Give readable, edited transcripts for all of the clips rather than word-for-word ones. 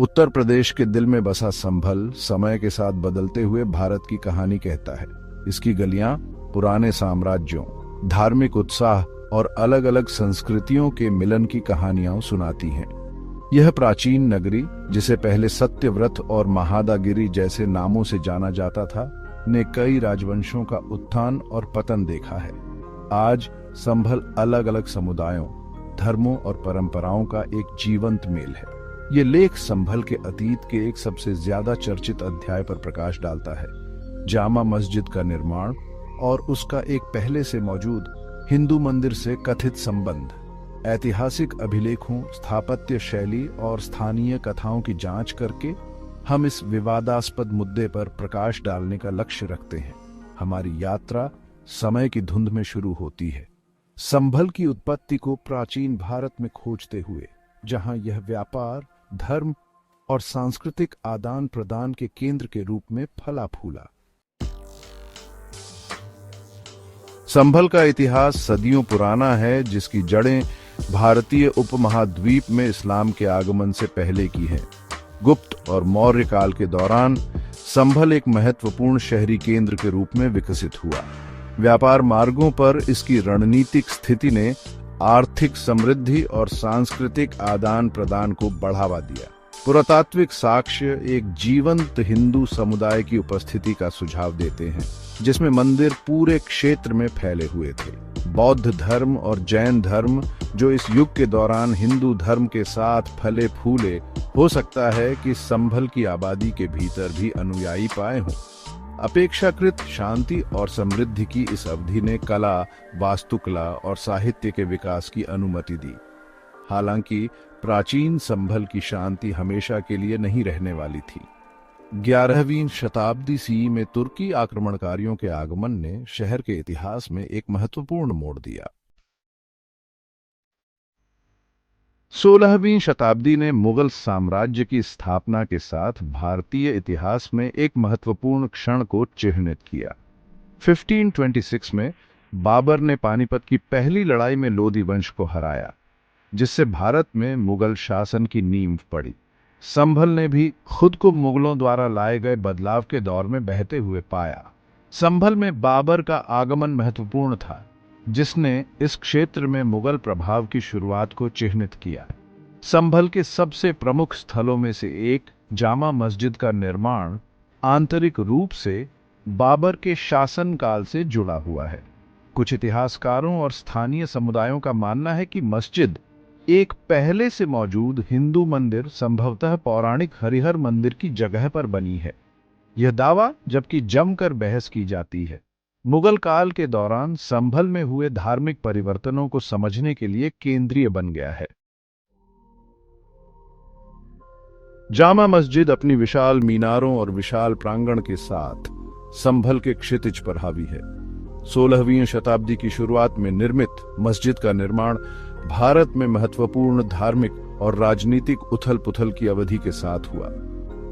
उत्तर प्रदेश के दिल में बसा संभल समय के साथ बदलते हुए भारत की कहानी कहता है। इसकी गलियां पुराने साम्राज्यों, धार्मिक उत्साह और अलग अलग संस्कृतियों के मिलन की कहानियां सुनाती हैं। यह प्राचीन नगरी, जिसे पहले सत्यव्रत और महादागिरी जैसे नामों से जाना जाता था, ने कई राजवंशों का उत्थान और पतन देखा है। आज संभल अलग अलग समुदायों, धर्मों और परंपराओं का एक जीवंत मेल है। ये लेख संभल के अतीत के एक सबसे ज्यादा चर्चित अध्याय पर प्रकाश डालता है, जामा मस्जिद का निर्माण और उसका एक पहले से मौजूद हिंदू मंदिर से कथित संबंध। ऐतिहासिक अभिलेखों, स्थापत्य शैली और स्थानीय कथाओं की जांच करके हम इस विवादास्पद मुद्दे पर प्रकाश डालने का लक्ष्य रखते हैं। हमारी यात्रा समय की धुंध में शुरू होती है, संभल की उत्पत्ति को प्राचीन भारत में खोजते हुए, जहां यह व्यापार, धर्म और सांस्कृतिक आदान प्रदान के केंद्र के रूप में फला फूला। संभल का इतिहास सदियों पुराना है, जिसकी जड़ें भारतीय उपमहाद्वीप में इस्लाम के आगमन से पहले की हैं। गुप्त और मौर्य काल के दौरान संभल एक महत्वपूर्ण शहरी केंद्र के रूप में विकसित हुआ। व्यापार मार्गों पर इसकी रणनीतिक स्थिति ने आर्थिक समृद्धि और सांस्कृतिक आदान प्रदान को बढ़ावा दिया। पुरातात्विक साक्ष्य एक जीवंत हिंदू समुदाय की उपस्थिति का सुझाव देते हैं, जिसमें मंदिर पूरे क्षेत्र में फैले हुए थे। बौद्ध धर्म और जैन धर्म, जो इस युग के दौरान हिंदू धर्म के साथ फले फूले, हो सकता है कि संभल की आबादी के भीतर भी अनुयायी पाए हों। अपेक्षाकृत शांति और समृद्धि की इस अवधि ने कला, वास्तुकला और साहित्य के विकास की अनुमति दी। हालांकि प्राचीन संभल की शांति हमेशा के लिए नहीं रहने वाली थी। 11वीं शताब्दी ईस्वी में तुर्की आक्रमणकारियों के आगमन ने शहर के इतिहास में एक महत्वपूर्ण मोड़ दिया। 16वीं शताब्दी ने मुगल साम्राज्य की स्थापना के साथ भारतीय इतिहास में एक महत्वपूर्ण क्षण को चिह्नित किया। 1526 में बाबर ने पानीपत की पहली लड़ाई में लोदी वंश को हराया, जिससे भारत में मुगल शासन की नींव पड़ी। संभल ने भी खुद को मुगलों द्वारा लाए गए बदलाव के दौर में बहते हुए पाया। संभल में बाबर का आगमन महत्वपूर्ण था, जिसने इस क्षेत्र में मुगल प्रभाव की शुरुआत को चिह्नित किया। संभल के सबसे प्रमुख स्थलों में से एक, जामा मस्जिद का निर्माण, आंतरिक रूप से बाबर के शासनकाल से जुड़ा हुआ है। कुछ इतिहासकारों और स्थानीय समुदायों का मानना है कि मस्जिद एक पहले से मौजूद हिंदू मंदिर, संभवतः पौराणिक हरिहर मंदिर की जगह पर बनी है। यह दावा जबकि जमकर बहस की जाती है। मुगल काल के दौरान संभल में हुए धार्मिक परिवर्तनों को समझने के लिए केंद्रीय बन गया है। जामा मस्जिद अपनी विशाल मीनारों और विशाल प्रांगण के साथ संभल के क्षितिज पर हावी है। 16वीं शताब्दी की शुरुआत में निर्मित मस्जिद का निर्माण भारत में महत्वपूर्ण धार्मिक और राजनीतिक उथल पुथल की अवधि के साथ हुआ।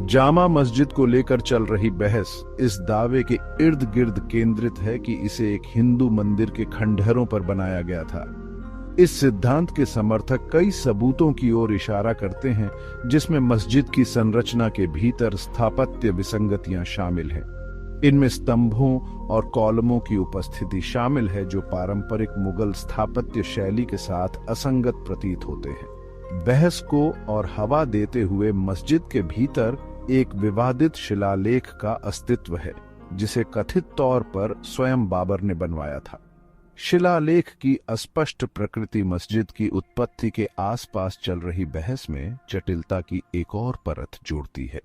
जामा मस्जिद को लेकर चल रही बहस इस दावे के इर्द गिर्द केंद्रित है कि इसे एक हिंदू मंदिर के खंडहरों पर बनाया गया था। इस सिद्धांत के समर्थक कई सबूतों की ओर इशारा करते हैं, जिसमें मस्जिद की संरचना के भीतर स्थापत्य विसंगतियां शामिल हैं। इनमें स्तंभों और कॉलमों की उपस्थिति शामिल है, जो पारंपरिक मुगल स्थापत्य शैली के साथ असंगत प्रतीत होते हैं। बहस को और हवा देते हुए मस्जिद के भीतर एक विवादित शिलालेख का अस्तित्व है, जिसे कथित तौर पर स्वयं बाबर ने बनवाया था। शिलालेख की अस्पष्ट प्रकृति मस्जिद की उत्पत्ति के आसपास चल रही बहस में जटिलता की एक और परत जोड़ती है।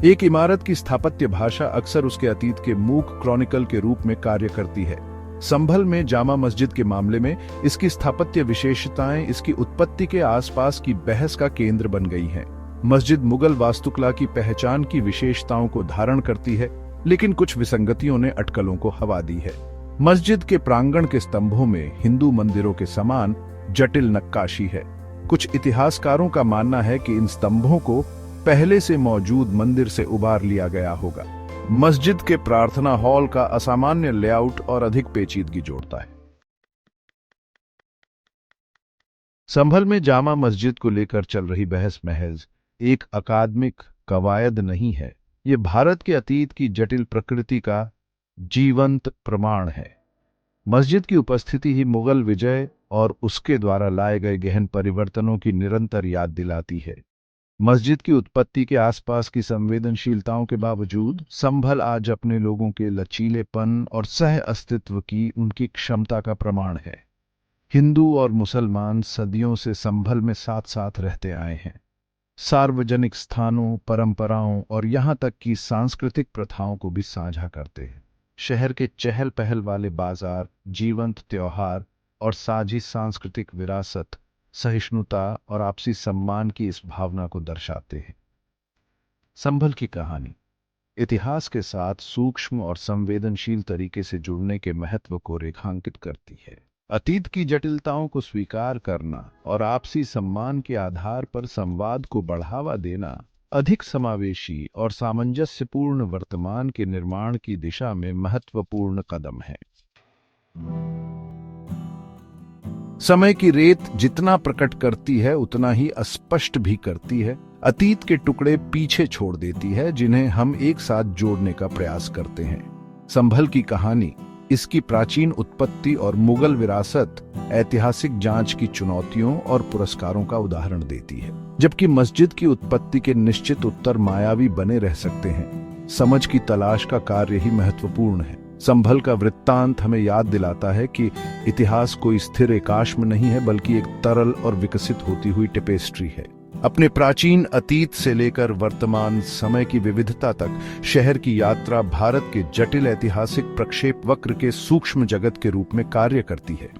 एक इमारत की स्थापत्य भाषा अक्सर उसके अतीत के मूक क्रॉनिकल के रूप में कार्य करती है। संभल में जामा मस्जिद के मामले में इसकी स्थापत्य विशेषताएं इसकी उत्पत्ति के आसपास की बहस का केंद्र बन गई हैं। मस्जिद मुगल वास्तुकला की पहचान की विशेषताओं को धारण करती है, लेकिन कुछ विसंगतियों ने अटकलों को हवा दी है। मस्जिद के प्रांगण के स्तंभों में हिंदू मंदिरों के समान जटिल नक्काशी है। कुछ इतिहासकारों का मानना है कि इन स्तंभों को पहले से मौजूद मंदिर से उबार लिया गया होगा। मस्जिद के प्रार्थना हॉल का असामान्य लेआउट और अधिक पेचीदगी जोड़ता है। संभल में जामा मस्जिद को लेकर चल रही बहस महज एक अकादमिक कवायद नहीं है, ये भारत के अतीत की जटिल प्रकृति का जीवंत प्रमाण है। मस्जिद की उपस्थिति ही मुगल विजय और उसके द्वारा लाए गए गहन परिवर्तनों की निरंतर याद दिलाती है। मस्जिद की उत्पत्ति के आसपास की संवेदनशीलताओं के बावजूद संभल आज अपने लोगों के लचीलेपन और सह अस्तित्व की उनकी क्षमता का प्रमाण है। हिंदू और मुसलमान सदियों से संभल में साथ साथ रहते आए हैं। सार्वजनिक स्थानों, परंपराओं और यहाँ तक कि सांस्कृतिक प्रथाओं को भी साझा करते हैं। शहर के चहल पहल वाले बाजार, जीवंत त्योहार और साझी सांस्कृतिक विरासत सहिष्णुता और आपसी सम्मान की इस भावना को दर्शाते हैं। संभल की कहानी इतिहास के साथ सूक्ष्म और संवेदनशील तरीके से जुड़ने के महत्व को रेखांकित करती है। अतीत की जटिलताओं को स्वीकार करना और आपसी सम्मान के आधार पर संवाद को बढ़ावा देना अधिक समावेशी और सामंजस्यपूर्ण वर्तमान के निर्माण की दिशा में महत्वपूर्ण कदम है। समय की रेत जितना प्रकट करती है उतना ही अस्पष्ट भी करती है। अतीत के टुकड़े पीछे छोड़ देती है जिन्हें हम एक साथ जोड़ने का प्रयास करते हैं। संभल की कहानी इसकी प्राचीन उत्पत्ति और मुगल विरासत ऐतिहासिक जांच की चुनौतियों और पुरस्कारों का उदाहरण देती है। जबकि मस्जिद की उत्पत्ति के निश्चित उत्तर मायावी बने रह सकते हैं, समझ की तलाश का कार्य ही महत्वपूर्ण है। संभल का वृत्तांत हमें याद दिलाता है कि इतिहास कोई स्थिर एकाश्म नहीं है, बल्कि एक तरल और विकसित होती हुई टेपेस्ट्री है। अपने प्राचीन अतीत से लेकर वर्तमान समय की विविधता तक शहर की यात्रा भारत के जटिल ऐतिहासिक प्रक्षेप वक्र के सूक्ष्म जगत के रूप में कार्य करती है।